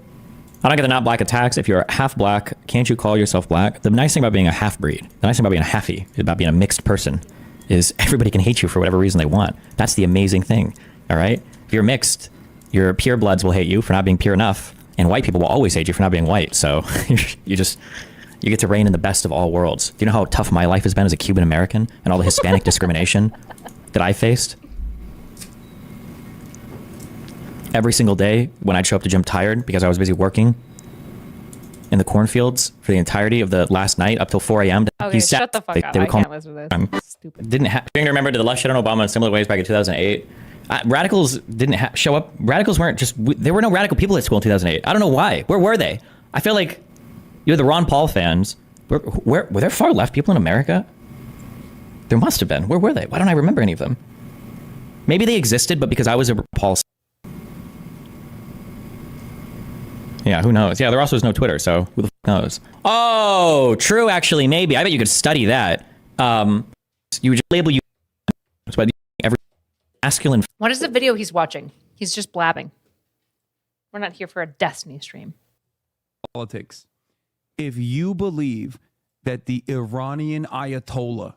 I don't get the not black attacks. If you're half black, can't you call yourself black? The nice thing about being a half breed, the nice thing about being a halfie, about being a mixed person, is everybody can hate you for whatever reason they want. That's the amazing thing. All right? If you're mixed, your pure bloods will hate you for not being pure enough, and white people will always hate you for not being white. So you get to reign in the best of all worlds. Do you know how tough my life has been as a Cuban American and all the Hispanic discrimination that I faced? Every single day when I'd show up to gym tired because I was busy working in the cornfields for the entirety of the last night up till 4 a.m. Okay, shut the fuck up. I can't listen to this. Stupid. Didn't remember to the left shit on Obama in similar ways back in 2008. Radicals didn't show up. Radicals weren't just. There were no radical people at school in 2008. I don't know why. Where were they? I feel like you're the Ron Paul fans. Were there far left people in America? There must have been. Where were they? Why don't I remember any of them? Maybe they existed, but because I was a Paul. Yeah, who knows? Yeah, there also is no Twitter, so who the fuck knows? Oh, true, actually, maybe. I bet you could study that. You would just label you every masculine. What is the video he's watching? He's just blabbing. We're not here for a Destiny stream. Politics. If you believe that the Iranian Ayatollah,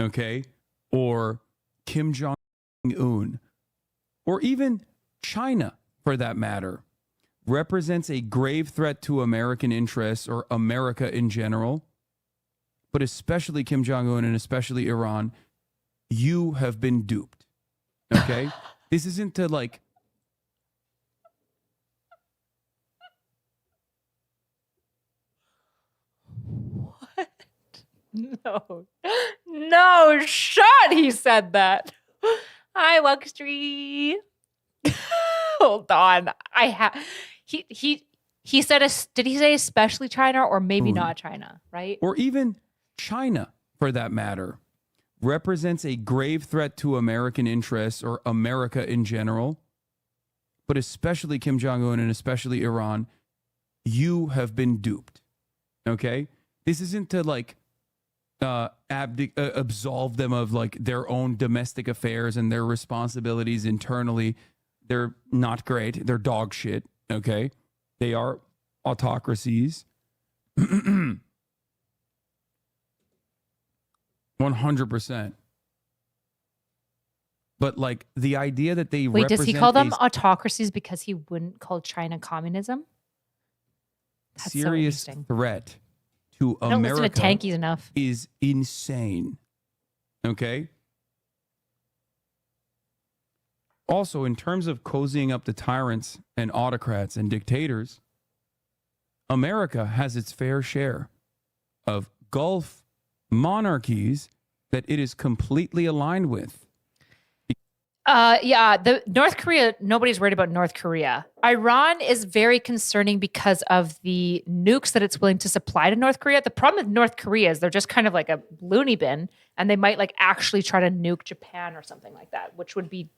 okay, or Kim Jong-un, or even China, for that matter, represents a grave threat to American interests or America in general, but especially Kim Jong-un and especially Iran, you have been duped. Okay? This isn't to like... What? No shot he said that. Hi, Luxtree. Hold on. He said, did he say especially China or maybe not China, right? Or even China, for that matter, represents a grave threat to American interests or America in general, but especially Kim Jong-un and especially Iran, you have been duped. Okay? This isn't to like absolve them of like their own domestic affairs and their responsibilities internally. They're not great. They're dog shit. Okay? They are autocracies. 100%. But like the idea that they Wait, does he call them autocracies because he wouldn't call China communism? That's serious so threat to I don't America listen to tankies enough. is insane. Okay? Also, in terms of cozying up to tyrants and autocrats and dictators, America has its fair share of Gulf monarchies that it is completely aligned with. The North Korea, nobody's worried about North Korea. Iran is very concerning because of the nukes that it's willing to supply to North Korea. The problem with North Korea is they're just kind of like a loony bin, and they might like actually try to nuke Japan or something like that, which would be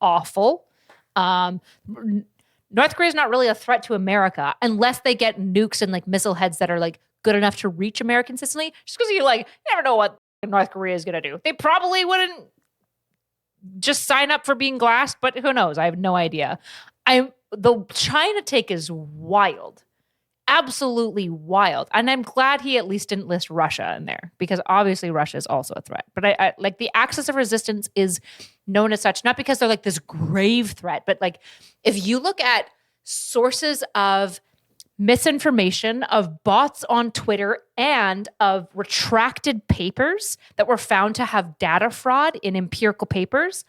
awful. North Korea is not really a threat to America unless they get nukes and like missile heads that are like good enough to reach America consistently. Just because you never know what North Korea is going to do. They probably wouldn't just sign up for being glassed, but who knows? I have no idea. The China take is wild absolutely wild. And I'm glad he at least didn't list Russia in there, because obviously Russia is also a threat. But I like the axis of resistance is known as such, not because they're like this grave threat, but like if you look at sources of misinformation, of bots on Twitter, and of retracted papers that were found to have data fraud in empirical papers,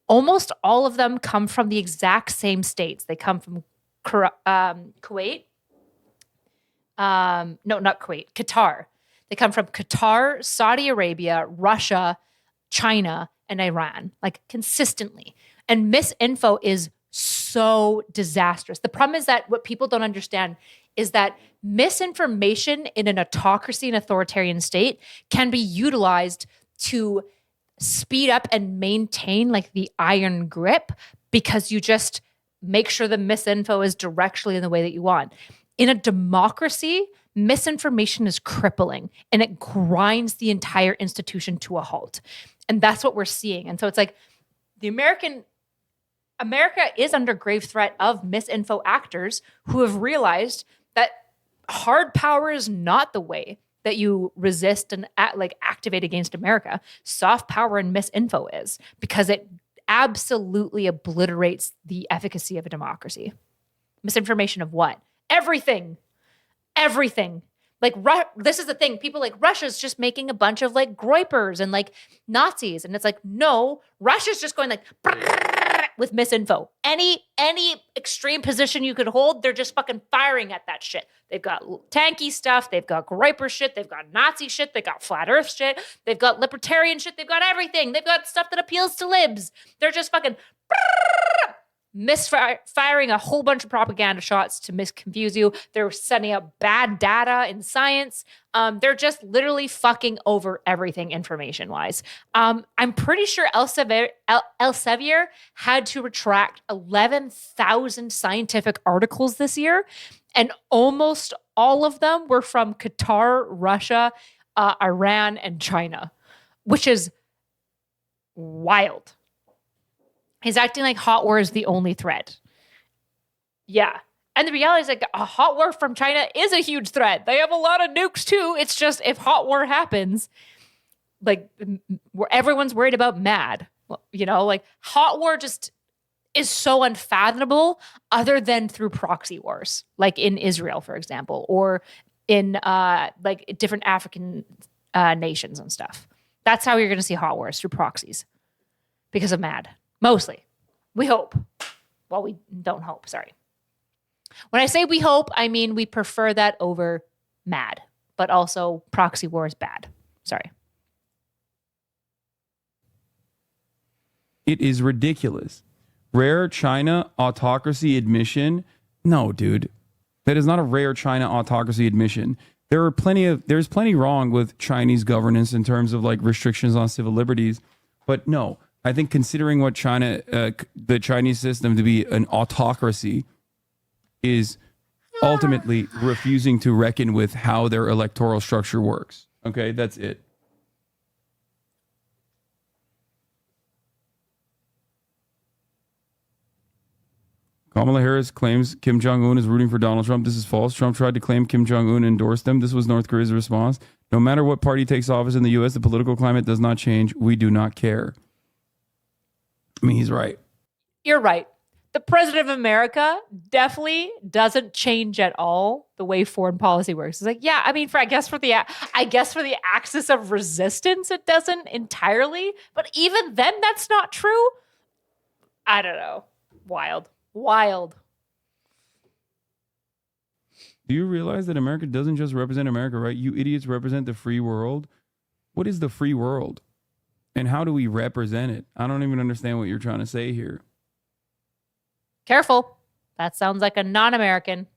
almost all of them come from the exact same states. They come from Kuwait. No, not Kuwait, Qatar. They come from Qatar, Saudi Arabia, Russia, China, and Iran, like consistently. And misinfo is so disastrous. The problem is that what people don't understand is that misinformation in an autocracy and authoritarian state can be utilized to speed up and maintain like the iron grip, because you just make sure the misinfo is directionally in the way that you want. In a democracy, misinformation is crippling and it grinds the entire institution to a halt. And that's what we're seeing. And so it's like America is under grave threat of misinfo actors who have realized that hard power is not the way that you resist and activate against America. Soft power and misinfo is, because it absolutely obliterates the efficacy of a democracy. Misinformation of what? Everything. Like, this is the thing. People like Russia's just making a bunch of like groypers and like Nazis. And it's like, no, Russia's just going like with misinfo. Any extreme position you could hold, they're just fucking firing at that shit. They've got tanky stuff. They've got groyper shit. They've got Nazi shit. They've got flat earth shit. They've got libertarian shit. They've got everything. They've got stuff that appeals to libs. They're just fucking misfiring a whole bunch of propaganda shots to misconfuse you. They're sending out bad data in science. They're just literally fucking over everything information-wise. I'm pretty sure Elsevier had to retract 11,000 scientific articles this year, and almost all of them were from Qatar, Russia, Iran, and China, which is wild. He's acting like hot war is the only threat. Yeah. And the reality is like a hot war from China is a huge threat. They have a lot of nukes too. It's just if hot war happens, like where everyone's worried about mad, you know, like hot war just is so unfathomable other than through proxy wars, like in Israel, for example, or in like different African nations and stuff. That's how you're going to see hot wars, through proxies because of mad. Mostly. We hope. Well, we don't hope. Sorry. When I say we hope, I mean we prefer that over mad, but also proxy war is bad. Sorry. It is ridiculous. Rare China autocracy admission? No, dude. That is not a rare China autocracy admission. There's plenty wrong with Chinese governance in terms of like restrictions on civil liberties, but no. I think considering what China, the Chinese system to be an autocracy, is ultimately refusing to reckon with how their electoral structure works. Okay, that's it. Kamala Harris claims Kim Jong-un is rooting for Donald Trump. This is false. Trump tried to claim Kim Jong-un endorsed them. This was North Korea's response. No matter what party takes office in the U.S., the political climate does not change. We do not care. I mean, he's right. You're right. The president of America definitely doesn't change at all the way foreign policy works. It's like, yeah, I mean, I guess for the axis of resistance, it doesn't entirely. But even then, that's not true. I don't know. Wild. Do you realize that America doesn't just represent America, right? You idiots represent the free world. What is the free world? And how do we represent it? I don't even understand what you're trying to say here. Careful. That sounds like a non-American.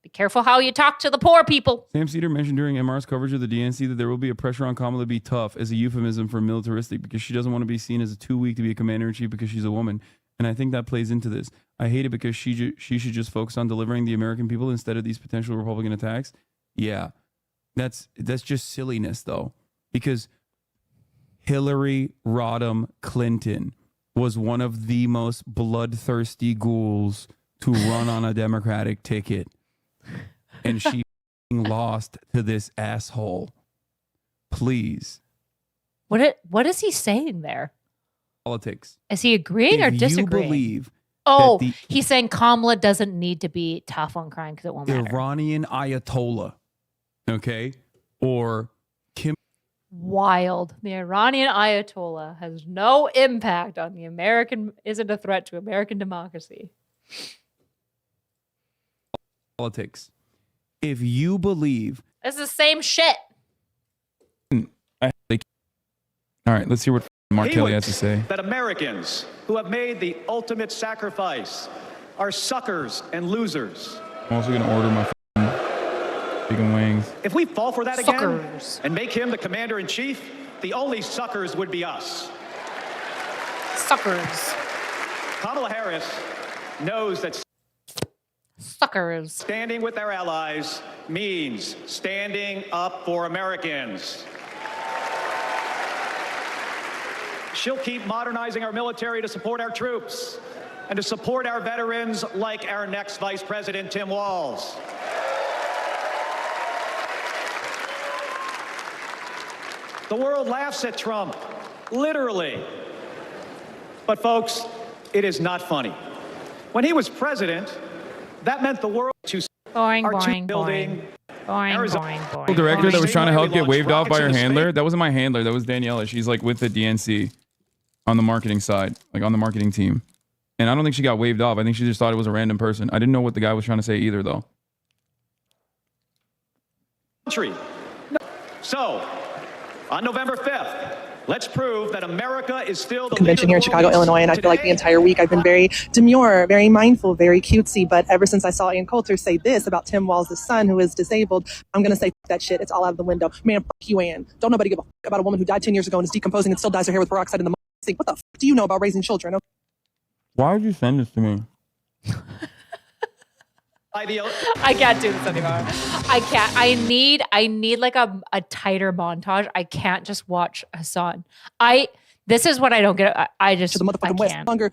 Be careful how you talk to the poor people. Sam Cedar mentioned during MR's coverage of the DNC that there will be a pressure on Kamala to be tough as a euphemism for militaristic, because she doesn't want to be seen as too weak to be a commander-in-chief because she's a woman. And I think that plays into this. I hate it because she should just focus on delivering the American people instead of these potential Republican attacks. Yeah, that's just silliness, though, because Hillary Rodham Clinton was one of the most bloodthirsty ghouls to run on a Democratic ticket. and she lost to this asshole. Please. What is he saying there? Politics. Is he agreeing or disagreeing? You believe he's saying Kamala doesn't need to be tough on crime because it won't matter. Iranian Ayatollah, okay, or Kim. Wild. The Iranian Ayatollah has no impact on isn't a threat to American democracy. Politics. If you believe. It's the same shit. All right, let's hear what Mark Kelly has to say. That Americans who have made the ultimate sacrifice are suckers and losers. I'm also going to order my chicken wings. If we fall for that Suckers. again and make him the commander-in-chief, the only suckers would be us. Suckers. Kamala Harris knows that Suckers. standing with our allies means standing up for Americans. She'll keep modernizing our military to support our troops and to support our veterans like our next Vice President, Tim Walz. The world laughs at Trump, literally. But folks, it is not funny. When he was president, that meant the world to Boing, our boing, building. boing, Arizona. boing, boing. Director that was trying to help We get launched waved off by her rockets into handler. space. That wasn't my handler. That was Daniela. She's like with the DNC on the marketing side, like on the marketing team. And I don't think she got waved off. I think she just thought it was a random person. I didn't know what the guy was trying to say either, though. Country. So, on November 5th, let's prove that America is still the Convention here in Chicago, Illinois, and I feel like the entire week I've been very demure, very mindful, very cutesy. But ever since I saw Ian Coulter say this about Tim Walz' son, who is disabled, I'm gonna say F that shit. It's all out of the window. Man, F you, Ann. Don't nobody give a F about a woman who died 10 years ago and is decomposing and still dyes her hair with peroxide in the sink. What the F do you know about raising children? Why would you send this to me? I can't do this anymore. I can't. I need like a tighter montage. I can't just watch Hassan. This is what I don't get. I just To the motherfucking West. can't. Longer.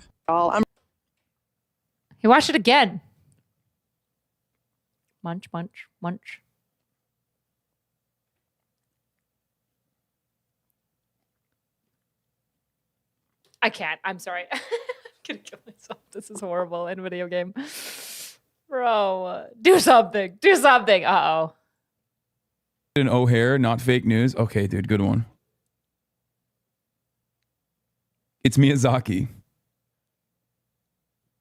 He watched it again. Munch, munch, munch. I can't. I'm sorry. I'm gonna kill myself. This is horrible in a video game. Bro, do something. Do something. Uh-oh. An O'Hare, not fake news. Okay, dude, good one. It's Miyazaki.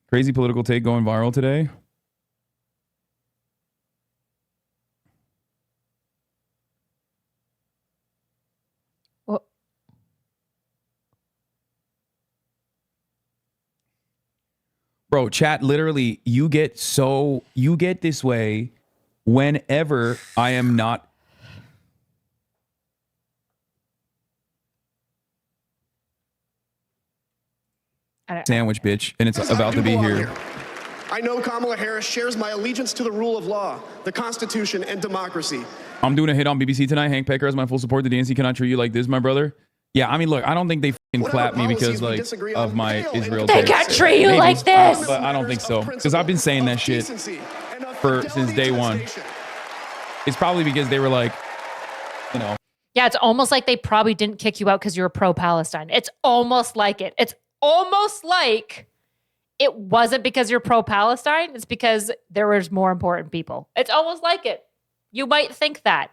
Crazy political take going viral today. What? Bro, chat, literally, you get this way whenever I am not. Sandwich, bitch, and it's about to be here. I know Kamala Harris shares my allegiance to the rule of law, the Constitution, and democracy. I'm doing a hit on BBC tonight. Hank Pecker has my full support. The DNC cannot treat you like this, my brother. Yeah, I mean, look, I don't think they fucking clap me because like of my Israel They takes. can't treat you Maybe, like this. but I don't think so because I've been saying that shit since day one. It's probably because they were like, you know. Yeah, it's almost like they probably didn't kick you out because you were pro-Palestine. It's almost like it. It's almost like it wasn't because you're pro-Palestine. It's because there was more important people. It's almost like it. You might think that.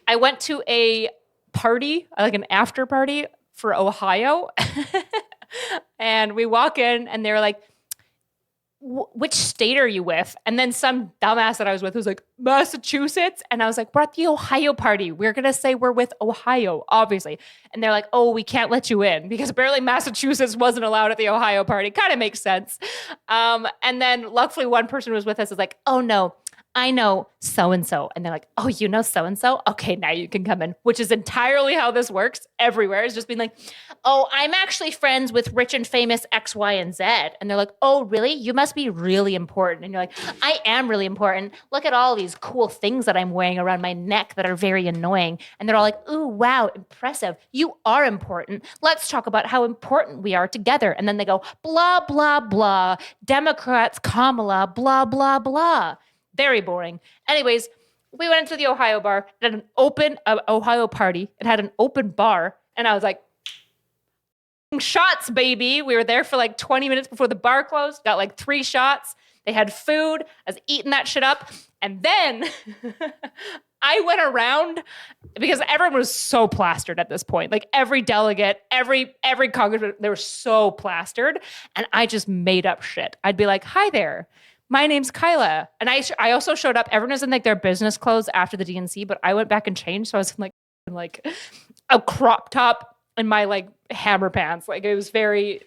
I went to a party, like an after party for Ohio. And we walk in and they were like, which state are you with? And then some dumbass that I was with was like, Massachusetts. And I was like, we're at the Ohio party. We're going to say we're with Ohio, obviously. And they're like, oh, we can't let you in because apparently Massachusetts wasn't allowed at the Ohio party. Kind of makes sense. And then luckily one person who was with us is like, oh no, I know so-and-so. And they're like, oh, you know so-and-so? Okay, now you can come in, which is entirely how this works everywhere. It's just being like, oh, I'm actually friends with rich and famous X, Y, and Z. And they're like, oh, really? You must be really important. And you're like, I am really important. Look at all these cool things that I'm wearing around my neck that are very annoying. And they're all like, ooh, wow, impressive. You are important. Let's talk about how important we are together. And then they go, blah, blah, blah. Democrats, Kamala, blah, blah, blah. Very boring. Anyways, we went into the Ohio bar. It had an open Ohio party. It had an open bar. And I was like, shots, baby. We were there for like 20 minutes before the bar closed. Got like 3 shots. They had food. I was eating that shit up. And then I went around because everyone was so plastered at this point. Like every delegate, every congressman, they were so plastered. And I just made up shit. I'd be like, hi there. My name's Kyla. And I also showed up. Everyone was in like their business clothes after the DNC, but I went back and changed. So I was in like a crop top and my like hammer pants. Like it was very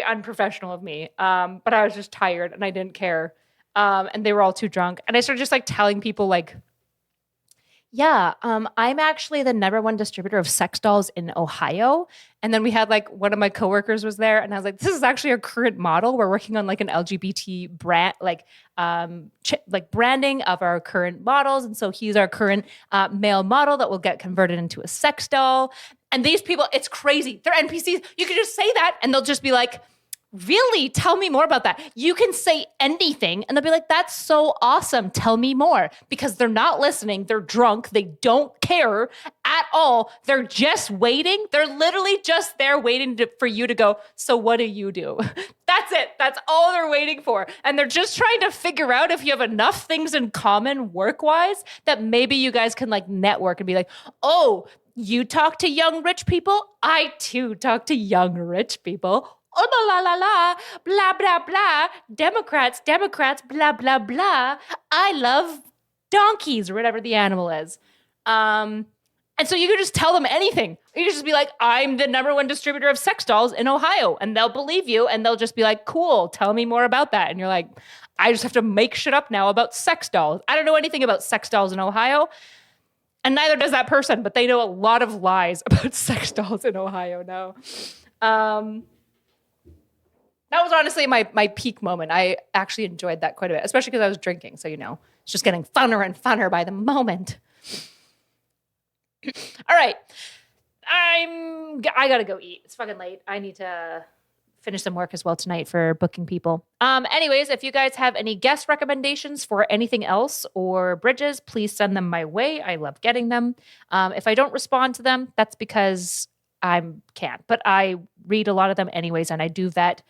unprofessional of me. But I was just tired and I didn't care. And they were all too drunk. And I started just like telling people like, yeah, I'm actually the #1 distributor of sex dolls in Ohio. And then we had like one of my coworkers was there, and I was like, this is actually our current model. We're working on like an LGBT brand, like branding of our current models. And so he's our current male model that will get converted into a sex doll. And these people, it's crazy. They're NPCs. You can just say that and they'll just be like, really? Tell me more about that. You can say anything and they'll be like, that's so awesome. Tell me more. Because they're not listening. They're drunk. They don't care at all. They're just waiting. They're literally just there waiting for you to go, so what do you do? That's it. That's all they're waiting for. And they're just trying to figure out if you have enough things in common work-wise that maybe you guys can like network and be like, oh, you talk to young rich people? I too talk to young rich people. Oh, la, la, la, blah, blah, blah. Democrats, blah, blah, blah. I love donkeys or whatever the animal is. And so you can just tell them anything. You can just be like, I'm the #1 distributor of sex dolls in Ohio. And they'll believe you. And they'll just be like, cool, tell me more about that. And you're like, I just have to make shit up now about sex dolls. I don't know anything about sex dolls in Ohio. And neither does that person. But they know a lot of lies about sex dolls in Ohio now. That was honestly my peak moment. I actually enjoyed that quite a bit, especially because I was drinking. So, it's just getting funner and funner by the moment. All right. I got to go eat. It's fucking late. I need to finish some work as well tonight for booking people. Anyways, if you guys have any guest recommendations for anything else or bridges, please send them my way. I love getting them. If I don't respond to them, that's because I can't. But I read a lot of them anyways, and I do vet.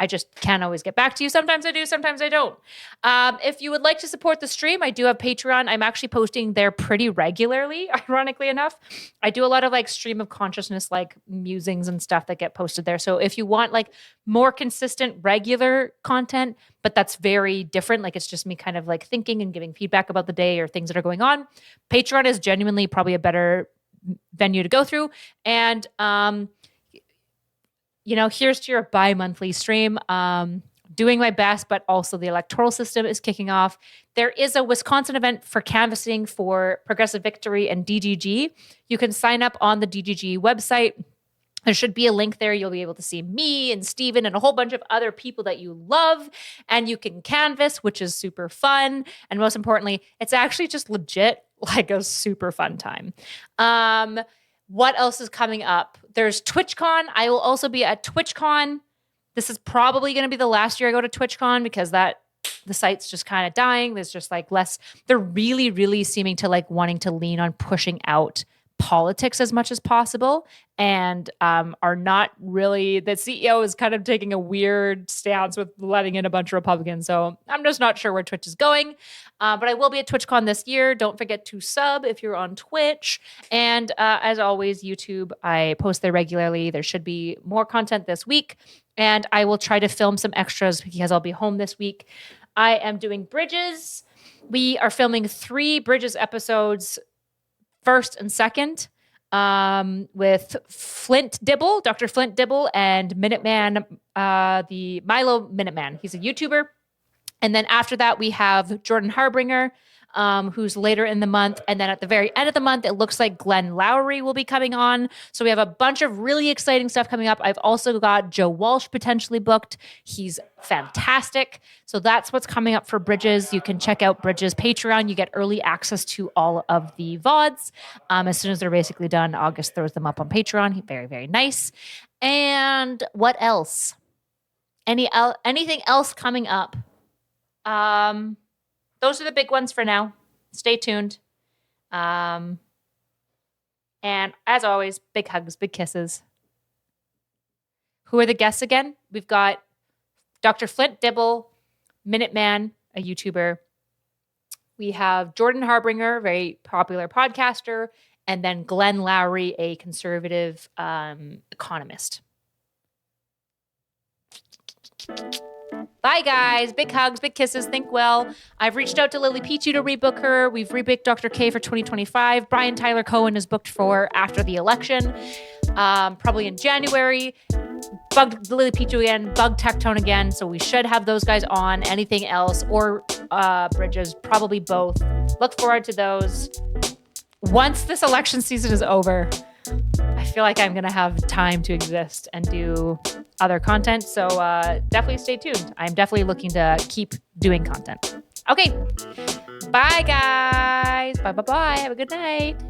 I just can't always get back to you. Sometimes I do, sometimes I don't. If you would like to support the stream, I do have Patreon. I'm actually posting there pretty regularly, ironically enough. I do a lot of like stream of consciousness, like musings and stuff that get posted there. So if you want like more consistent, regular content, but that's very different, like it's just me kind of like thinking and giving feedback about the day or things that are going on, Patreon is genuinely probably a better venue to go through. And, here's to your bi-monthly stream. Doing my best, but also the electoral system is kicking off. There is a Wisconsin event for canvassing for Progressive Victory and DGG. You can sign up on the DGG website. There should be a link there. You'll be able to see me and Steven and a whole bunch of other people that you love. And you can canvass, which is super fun. And most importantly, it's actually just legit like a super fun time. What else is coming up? There's TwitchCon. I will also be at TwitchCon. This is probably going to be the last year I go to TwitchCon because the site's just kind of dying. There's just like less. They're really, really seeming to like wanting to lean on pushing out politics as much as possible and are not really, the CEO is kind of taking a weird stance with letting in a bunch of Republicans. So I'm just not sure where Twitch is going. But I will be at TwitchCon this year. Don't forget to sub if you're on Twitch. And as always, YouTube, I post there regularly. There should be more content this week. And I will try to film some extras because I'll be home this week. I am doing Bridges. We are filming 3 Bridges episodes, first and second, with Flint Dibble, Dr. Flint Dibble, and Minuteman, the Milo Minuteman. He's a YouTuber. And then after that, we have Jordan Harbinger, who's later in the month. And then at the very end of the month, it looks like Glenn Lowry will be coming on. So we have a bunch of really exciting stuff coming up. I've also got Joe Walsh potentially booked. He's fantastic. So that's what's coming up for Bridges. You can check out Bridges Patreon. You get early access to all of the VODs. As soon as they're basically done, August throws them up on Patreon. Very, very nice. And what else? Anything else coming up? Those are the big ones for now. stay tuned. And as always, big hugs, big kisses. Who are the guests again? We've got Dr. Flint Dibble, Minuteman, a YouTuber. We have Jordan Harbinger, very popular podcaster, and then Glenn Lowry, a conservative economist. Bye, guys. Big hugs, big kisses. Think well. I've reached out to Lily Pichu to rebook her. We've rebooked Dr. K for 2025. Brian Tyler Cohen is booked for after the election, probably in January. Bugged Lily Pichu again, bugged Tectone again. So we should have those guys on. Anything else or Bridges, probably both. Look forward to those. Once this election season is over, I feel like I'm going to have time to exist and do other content. So definitely stay tuned. I'm definitely looking to keep doing content. Okay. Bye, guys. Bye. Have a good night.